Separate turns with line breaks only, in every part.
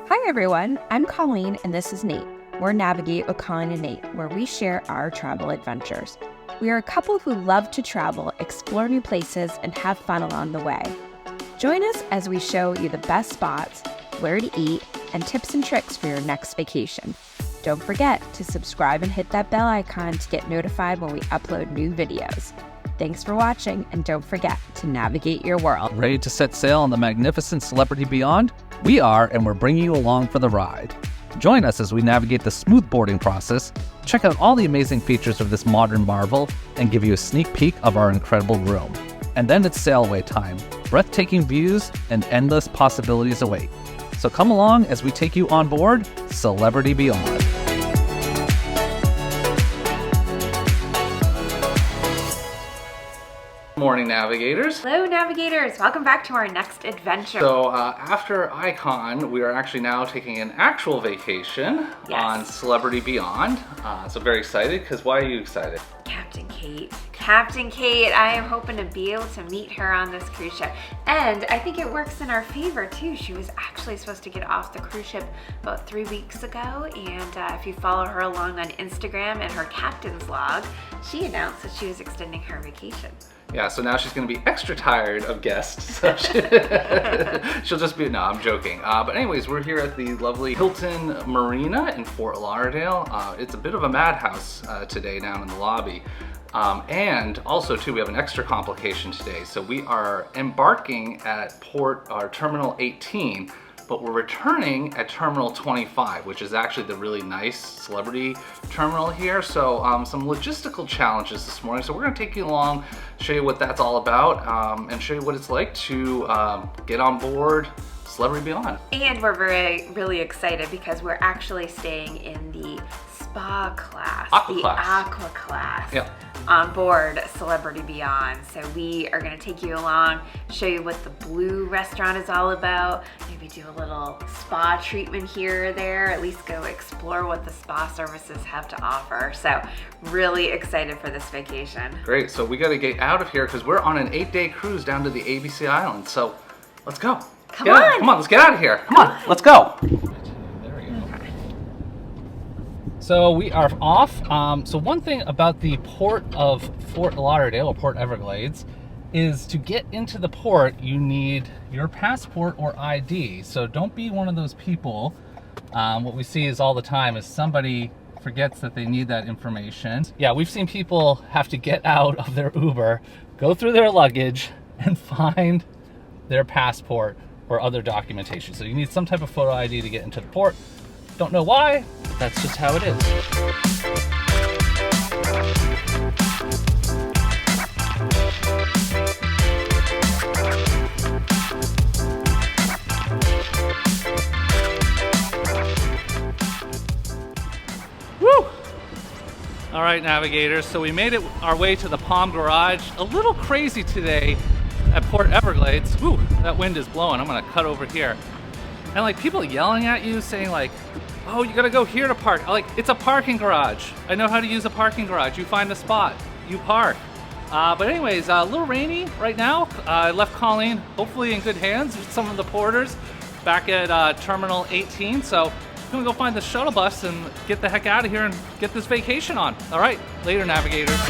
Hi everyone, I'm Colleen and this is Nate. We're Navigate with Colleen and Nate, where we share our travel adventures. We are a couple who love to travel, explore new places, and have fun along the way. Join us as we show you the best spots, where to eat, and tips and tricks for your next vacation. Don't forget to subscribe and hit that bell icon to get notified when we upload new videos. Thanks for watching, and don't forget to navigate your world.
Ready to set sail on the magnificent Celebrity Beyond? We are, and we're bringing you along for the ride. Join us as we navigate the smooth boarding process, check out all the amazing features of this modern marvel, and give you a sneak peek of our incredible room. And then it's Sailaway time. Breathtaking views and endless possibilities await. So come along as we take you on board Celebrity Beyond. Morning, navigators.
Hello, navigators. Welcome back to our next adventure.
So after Icon, we are actually now taking an actual vacation on Celebrity Beyond. So very excited, because why are you excited?
Captain Kate. Captain Kate. I am hoping to be able to meet her on this cruise ship. And I think it works in our favor too. She was actually supposed to get off the cruise ship about 3 weeks ago. And if you follow her along on Instagram and her captain's log, she announced that she was extending her vacation.
Yeah, so now she's going to be extra tired of guests. So she'll just be, no, I'm joking. But anyways, we're here at the lovely Hilton Marina in Fort Lauderdale. It's a bit of a madhouse today down in the lobby. And also too, we have an extra complication today. So we are embarking at Terminal 18, but we're returning at Terminal 25, which is actually the really nice celebrity terminal here. So some logistical challenges this morning. So we're gonna take you along, show you what that's all about, and show you what it's like to get on board Celebrity Beyond.
And we're really excited because we're actually staying in the spa class, aqua class.
Yeah.
On board Celebrity Beyond. So we are gonna take you along, show you what the Blue restaurant is all about, maybe do a little spa treatment here or there, at least go explore what the spa services have to offer. So really excited for this vacation.
Great, so we gotta get out of here because we're on an 8-day cruise down to the ABC Islands. So let's go.
Come on,
let's get out of here. Come on, let's go. So we are off. So one thing about the port of Fort Lauderdale, or Port Everglades, is to get into the port, you need your passport or ID. So don't be one of those people. What we see is all the time is somebody forgets that they need that information. Yeah, we've seen people have to get out of their Uber, go through their luggage, and find their passport or other documentation. So you need some type of photo ID to get into the port. Don't know why, but that's just how it is. Woo! All right, navigators, so we made it our way to the Palm Garage. A little crazy today at Port Everglades. Woo, that wind is blowing. I'm gonna cut over here. And like people yelling at you saying like, oh, you gotta go here to park. Like, it's a parking garage. I know how to use a parking garage. You find a spot, you park. But anyways, a little rainy right now. I left Colleen hopefully in good hands with some of the porters back at Terminal 18. So I'm gonna go find the shuttle bus and get the heck out of here and get this vacation on. All right, later, navigators.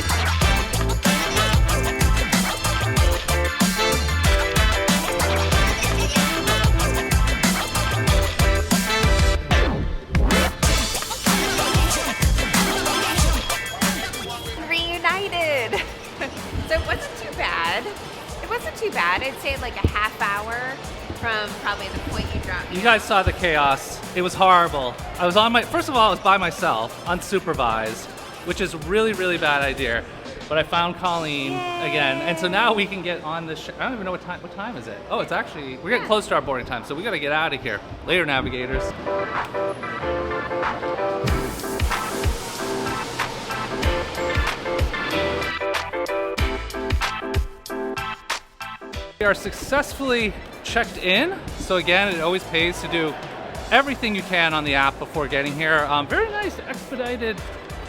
Too bad. I'd say like a half hour from probably the point you dropped me.
You guys saw the chaos. It was horrible. I was first of all, I was by myself, unsupervised, which is really, really bad idea. But I found Colleen again, and so now we can get on the I don't even know what time is it? Oh, it's actually, we're getting close to our boarding time, so we gotta get out of here. Later, navigators. We are successfully checked in. So again, it always pays to do everything you can on the app before getting here. Very nice expedited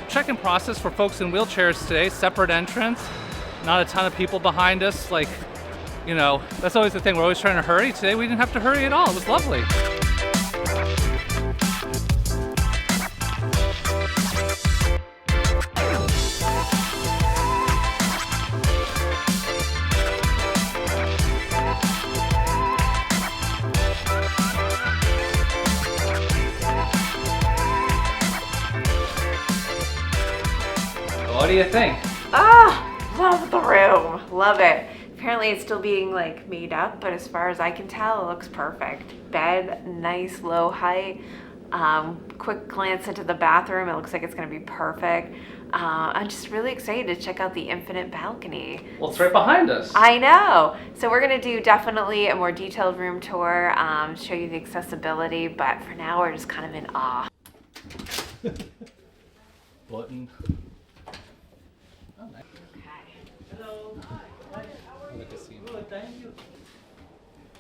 check-in process for folks in wheelchairs today. Separate entrance, not a ton of people behind us. Like, you know, that's always the thing. We're always trying to hurry. Today we didn't have to hurry at all. It was lovely. What do you think?
Love the room. Love it. Apparently it's still being like made up, but as far as I can tell, it looks perfect. Bed, nice low height. Quick glance into the bathroom. It looks like it's going to be perfect. I'm just really excited to check out the infinite balcony.
Well, it's right behind us.
I know. So we're going to do definitely a more detailed room tour, show you the accessibility, but for now we're just kind of in awe.
Button. Oh, nice.
Hello.
I'd like to see him.
Good, thank you.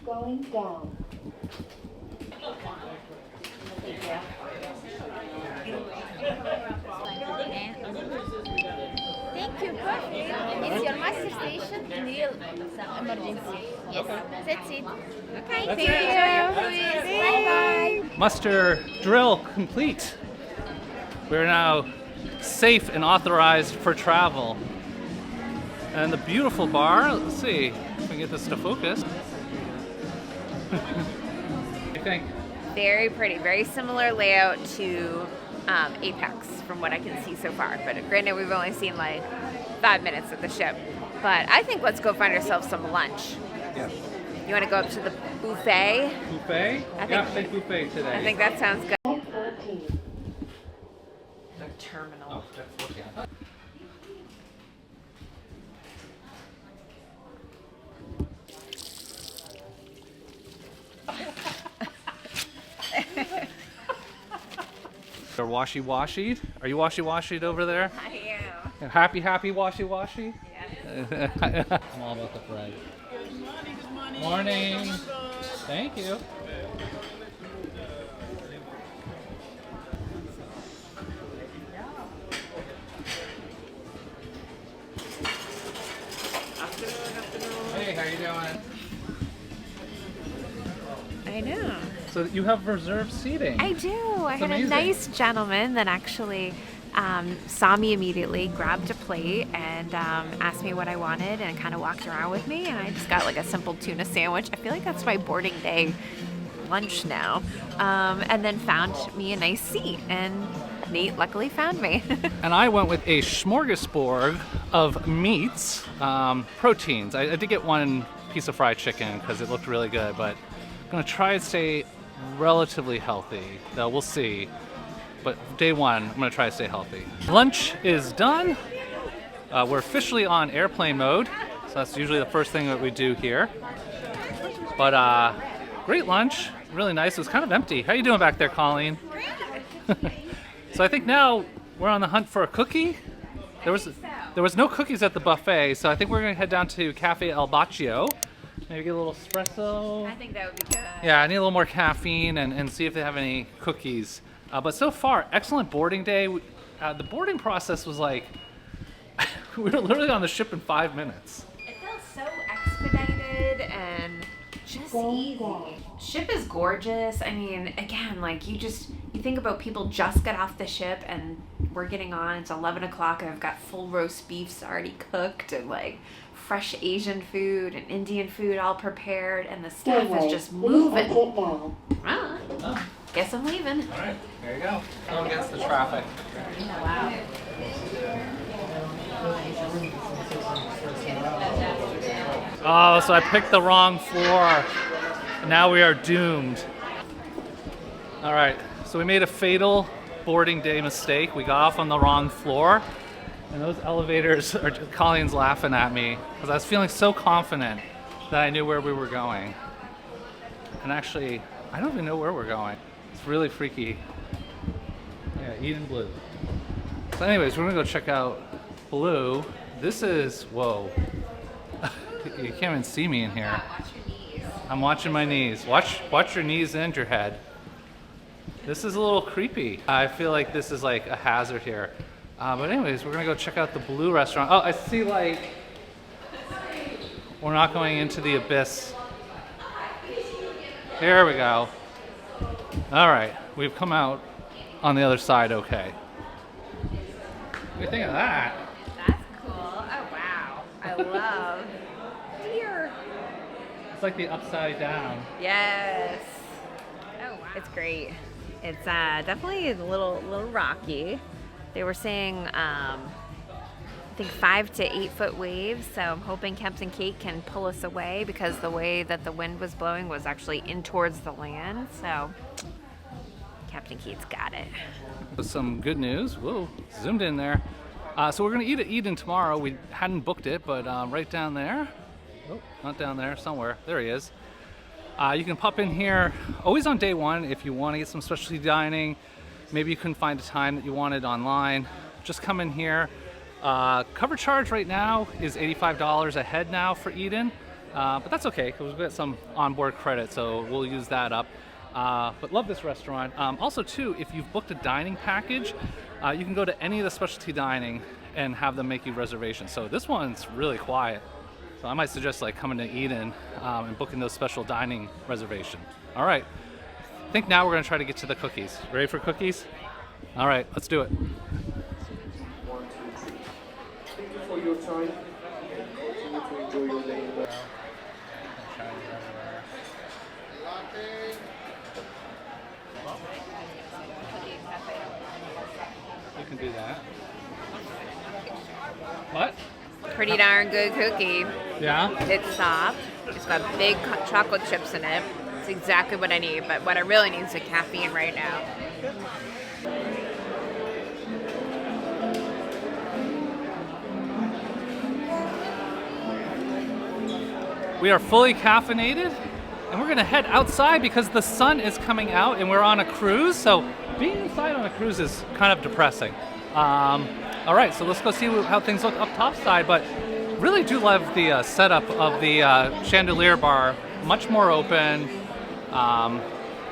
Going down.
Thank you, perfect. It's your master station in real emergency. Yes, that's it. Okay,
That's
thank you. Bye-bye.
Muster drill complete. We're now safe and authorized for travel. And the beautiful bar, let's see if we can get this to focus. What do you think?
Very pretty, very similar layout to Apex from what I can see so far. But granted, we've only seen like 5 minutes of the ship. But I think let's go find ourselves some lunch.
Yeah.
You want to go up to the buffet?
Buffet?
I
Think buffet today.
I think that sounds good.
Deck 14.
The terminal.
Oh, that's okay. They're washy-washied. Are you washy-washied over there?
I am.
Happy washy-washy?
Yes.
I'm all about the bread. Good morning. Thank you. Hey, how you doing?
I know.
So you have reserved seating.
I do. I had
amazing.
a nice gentleman that actually saw me immediately, grabbed a plate, and asked me what I wanted, and kind of walked around with me. And I just got like a simple tuna sandwich. I feel like that's my boarding day lunch now. And then found me a nice seat, and Nate luckily found me.
And I went with a smorgasbord of meats, proteins. I did get one piece of fried chicken because it looked really good, but I'm gonna try and stay relatively healthy. Though we'll see. But day one, I'm gonna try to stay healthy. Lunch is done. We're officially on airplane mode, so that's usually the first thing that we do here. But great lunch, really nice. It was kind of empty. How you doing back there, Colleen? So I think now we're on the hunt for a cookie. There was no cookies at the buffet, so I think we're gonna head down to Cafe El Baccio. Maybe get a little espresso.
I think that would be good.
Yeah, I need a little more caffeine and see if they have any cookies. But so far, excellent boarding day. The boarding process was like, we were literally on the ship in 5 minutes.
It felt so expedited and just easy. Ship is gorgeous. I mean, again, like you think about people just got off the ship and we're getting on. It's 11 o'clock and I've got full roast beefs already cooked and like fresh Asian food and Indian food all prepared, and the staff is just moving.
Oh.
Guess I'm leaving.
All right, there you go. Go against the traffic.
Wow.
Oh, so I picked the wrong floor. Now we are doomed. All right, so we made a fatal boarding day mistake. We got off on the wrong floor. And those elevators are just, Colleen's laughing at me because I was feeling so confident that I knew where we were going. And actually, I don't even know where we're going. It's really freaky. Yeah, Eden Blue. So anyways, we're gonna go check out Blue. This is, whoa. You can't even see me in here. I'm watching my knees. Watch your knees and your head. This is a little creepy. I feel like this is like a hazard here. But anyways, we're gonna go check out the Blue restaurant. Oh, I see like, we're not going into the abyss. Here we go. All right, we've come out on the other side okay. What do you think of that?
That's cool. Oh, wow. I love here.
It's like the upside down.
Yes. Oh, wow. It's great. It's definitely a little rocky. They were saying think 5 to 8 foot waves. So I'm hoping Captain Kate can pull us away because the way that the wind was blowing was actually in towards the land. So Captain Kate's got it.
Some good news. Whoa, zoomed in there. So we're going to eat at Eden tomorrow. We hadn't booked it, but right down there. Oh, not down there, somewhere. There he is. You can pop in here always on day one if you want to get some specialty dining. Maybe you couldn't find a time that you wanted online. Just come in here. Cover charge right now is $85 a head now for Eden, but that's okay because we've got some onboard credit, so we'll use that up. But love this restaurant. Also too, if you've booked a dining package, you can go to any of the specialty dining and have them make you reservations. So this one's really quiet. So I might suggest like coming to Eden and booking those special dining reservations. All right, I think now we're gonna try to get to the cookies. Ready for cookies? All right, let's do it.
Thank you for your time. Continue to enjoy your day.
You can do that. What?
Pretty darn good cookie.
Yeah?
It's soft. It's got big chocolate chips in it. It's exactly what I need, but what I really need is the caffeine right now.
We are fully caffeinated, and we're gonna head outside because the sun is coming out and we're on a cruise, so being inside on a cruise is kind of depressing. All right, so let's go see how things look up top side, but really do love the setup of the chandelier bar. Much more open,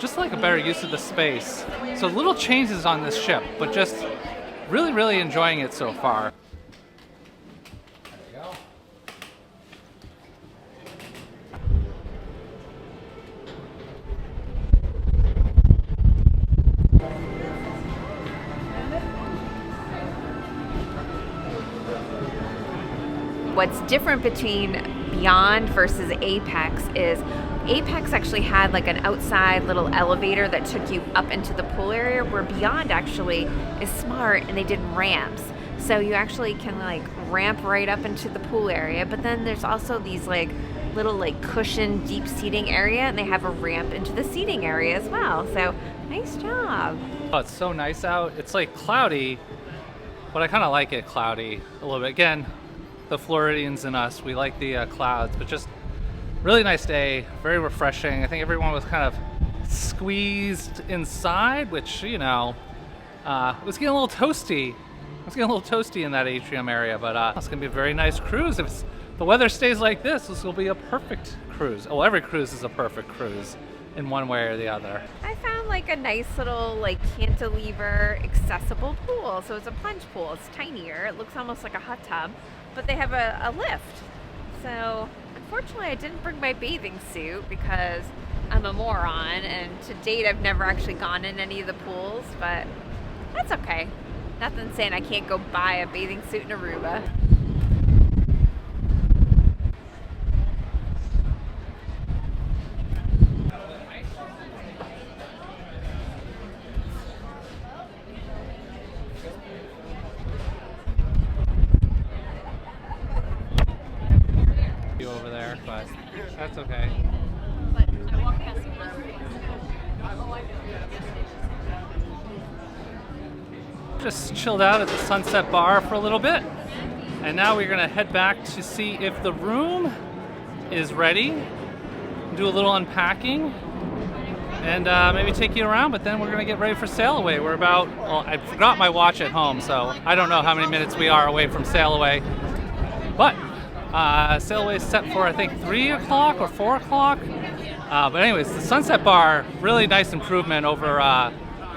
just like a better use of the space. So little changes on this ship, but just really, really enjoying it so far.
What's different between Beyond versus Apex is Apex actually had like an outside little elevator that took you up into the pool area, where Beyond actually is smart and they did ramps. So you actually can like ramp right up into the pool area, but then there's also these like little like cushion deep seating area, and they have a ramp into the seating area as well. So nice job.
Oh, it's so nice out. It's like cloudy, but I kind of like it cloudy a little bit. Again, the Floridians and us, we like the clouds, but just really nice day, very refreshing. I think everyone was kind of squeezed inside, which, you know, was getting a little toasty. It was getting a little toasty in that atrium area, but it's gonna be a very nice cruise. If the weather stays like this will be a perfect cruise. Well, every cruise is a perfect cruise in one way or the other.
I found like a nice little like cantilever accessible pool. So it's a plunge pool. It's tinier. It looks almost like a hot tub, but they have a lift. So unfortunately I didn't bring my bathing suit because I'm a moron, and to date I've never actually gone in any of the pools, but that's okay. Nothing saying I can't go buy a bathing suit in Aruba.
Over there, but that's okay. Just chilled out at the Sunset Bar for a little bit, and now we're gonna head back to see if the room is ready, do a little unpacking, and maybe take you around, but then we're gonna get ready for Sailaway. We're about, well, I forgot my watch at home, so I don't know how many minutes we are away from Sailaway, but Sailaway is set for, I think, 3 o'clock or 4 o'clock. But anyways, the Sunset Bar, really nice improvement over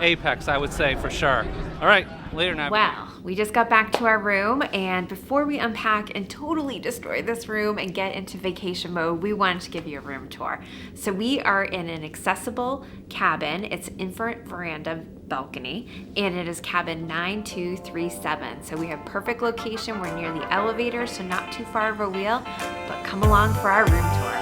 Apex, I would say, for sure. All right, later now.
Well, we just got back to our room, and before we unpack and totally destroy this room and get into vacation mode, we wanted to give you a room tour. So we are in an accessible cabin. It's infrared veranda balcony, and it is cabin 9237. So we have perfect location. We're near the elevator, so not too far of a wheel, but come along for our room tour.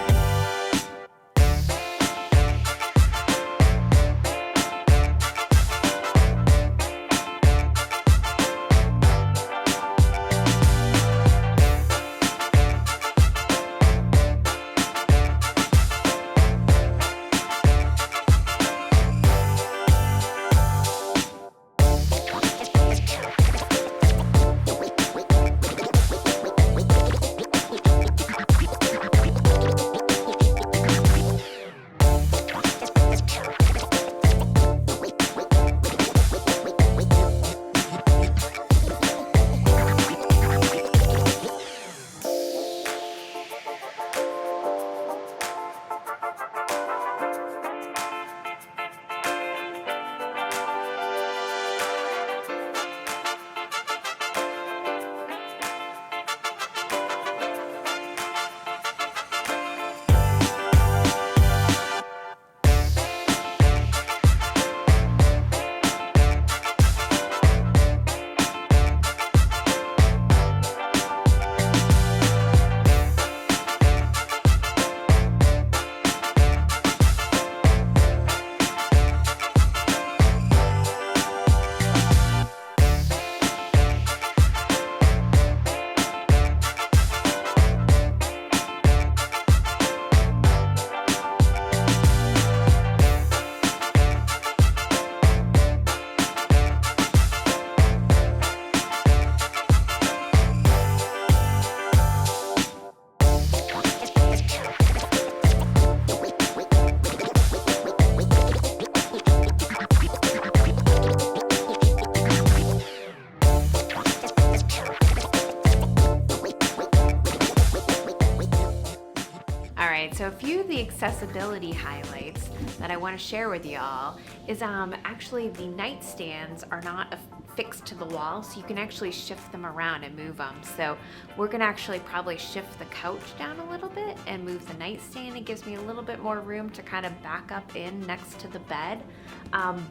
the accessibility highlights that I want to share with y'all is actually the nightstands are not fixed to the wall, so you can actually shift them around and move them. So we're gonna actually probably shift the couch down a little bit and move the nightstand. It gives me a little bit more room to kind of back up in next to the bed.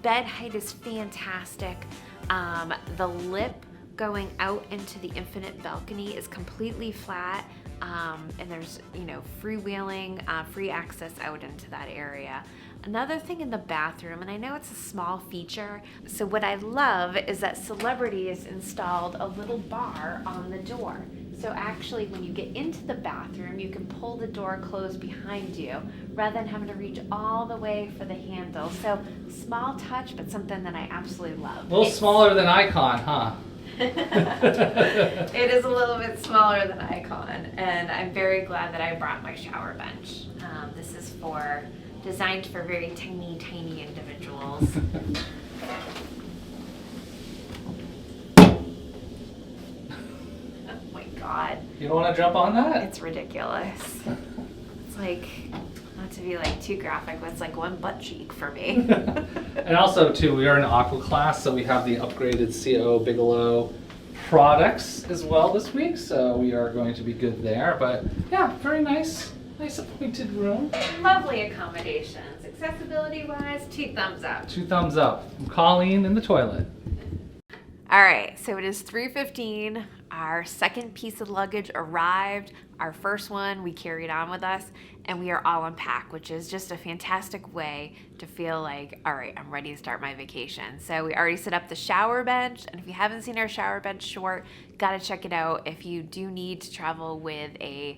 Bed height is fantastic. The lip going out into the infinite balcony is completely flat, and there's, you know, freewheeling, free access out into that area. Another thing in the bathroom, and I know it's a small feature, so what I love is that Celebrity has installed a little bar on the door. So actually when you get into the bathroom, you can pull the door closed behind you rather than having to reach all the way for the handle. So small touch, but something that I absolutely love.
A little smaller than Icon, huh?
It is a little bit smaller than Icon, and I'm very glad that I brought my shower bench. This is designed for very tiny, tiny individuals. Oh my God.
You don't want to jump on that?
It's ridiculous. It's like, not to be like too graphic, but it's like one butt cheek for me.
And also too, we are in aqua class, so we have the upgraded CO Bigelow products as well this week, so we are going to be good there. But yeah, very nice appointed room.
Lovely accommodations. Accessibility wise, 2 thumbs up.
2 thumbs up from Colleen in the toilet.
All right, so it is 3:15. Our second piece of luggage arrived. Our first one we carried on with us, and we are all unpacked, which is just a fantastic way to feel like, all right, I'm ready to start my vacation. So we already set up the shower bench, and if you haven't seen our shower bench short, gotta check it out. If you do need to travel with a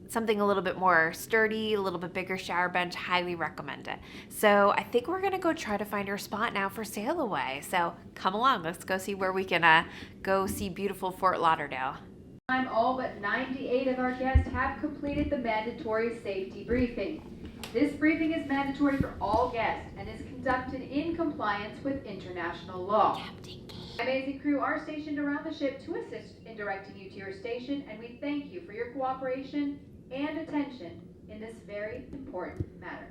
something a little bit more sturdy, a little bit bigger shower bench, highly recommend it. So I think we're gonna go try to find our spot now for Sailaway. So come along, let's go see where we can go see beautiful Fort Lauderdale.
All but 98 of our guests have completed the mandatory safety briefing. This briefing is mandatory for all guests and is conducted in compliance with international law. Amazing crew are stationed around the ship to assist in directing you to your station, and we thank you for your cooperation and attention in this very important matter.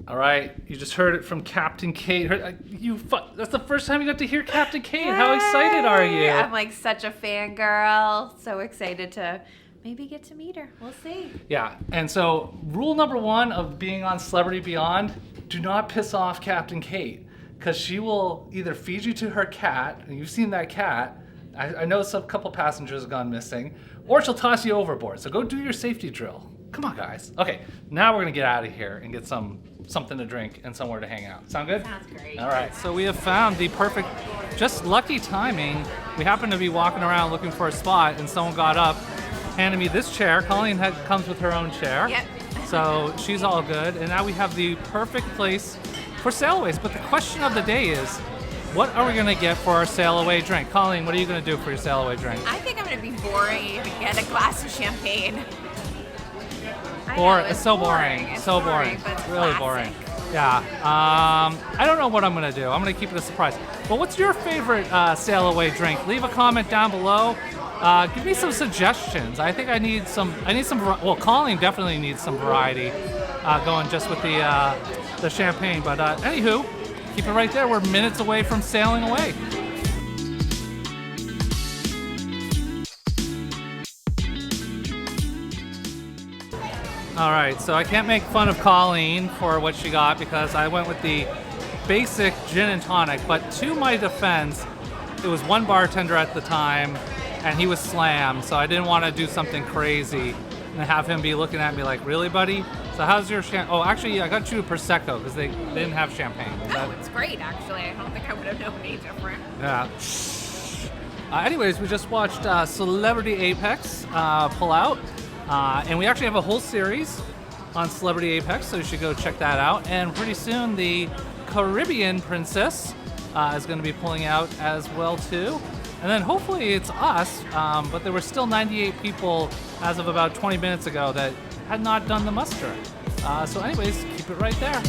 All right, you just heard it from Captain Kate. That's the first time you got to hear Captain Kate.
Yay!
How excited are you?
I'm like such a fangirl. So excited to maybe get to meet her. We'll see.
Yeah, and so rule number 1 of being on Celebrity Beyond, do not piss off Captain Kate, because she will either feed you to her cat, and you've seen that cat. I know a couple passengers have gone missing, or she'll toss you overboard. So go do your safety drill. Come on, guys. Okay, now we're gonna get out of here and get something to drink and somewhere to hang out. Sound good?
Sounds great.
All right, so we have found the perfect, just lucky timing. We happen to be walking around looking for a spot, and someone got up, handed me this chair. Colleen comes with her own chair.
Yep.
So she's all good, and now we have the perfect place for Sailaways. But the question of the day is, what are we gonna get for our Sailaway drink? Colleen, what are you gonna do for your Sailaway drink?
I think I'm gonna be boring and get a glass of champagne.
It's so boring.
It's
so boring.
but it's
Really
classic.
boring. Yeah. I don't know what I'm gonna do. I'm gonna keep it a surprise. But what's your favorite Sailaway drink? Leave a comment down below. Give me some suggestions. I think I need some. Well, Colleen definitely needs some variety going just with the champagne. But anywho, keep it right there. We're minutes away from sailing away. All right, so I can't make fun of Colleen for what she got because I went with the basic gin and tonic, but to my defense, it was one bartender at the time and he was slammed, so I didn't want to do something crazy and have him be looking at me like, really, buddy? So how's your champagne? Oh, actually, I got you a Prosecco because they didn't have champagne.
Oh, it's great, actually. I don't think I would have known any different.
Yeah. Anyways, we just watched Celebrity Apex pull out. And we actually have a whole series on Celebrity Apex, so you should go check that out. And pretty soon, the Caribbean Princess is going to be pulling out as well, too. And then hopefully it's us, but there were still 98 people as of about 20 minutes ago that had not done the muster. So anyways, keep it right there.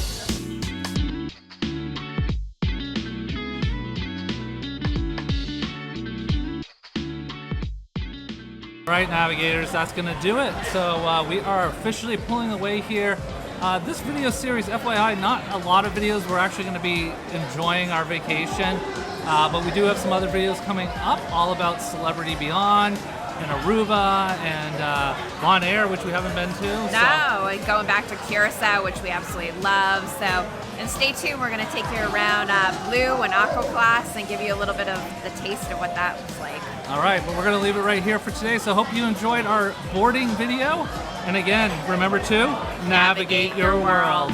All right, navigators, that's going to do it. So we are officially pulling away here. This video series, FYI, not a lot of videos. We're actually going to be enjoying our vacation, but we do have some other videos coming up all about Celebrity Beyond and Aruba and Bonaire, which we haven't been to.
No, and going back to Curacao, which we absolutely love. So, and stay tuned. We're going to take you around Blue and Aqua Class and give you a little bit of the taste of what that was like.
All right, well, we're going to leave it right here for today. So hope you enjoyed our boarding video. And again, remember to navigate your world.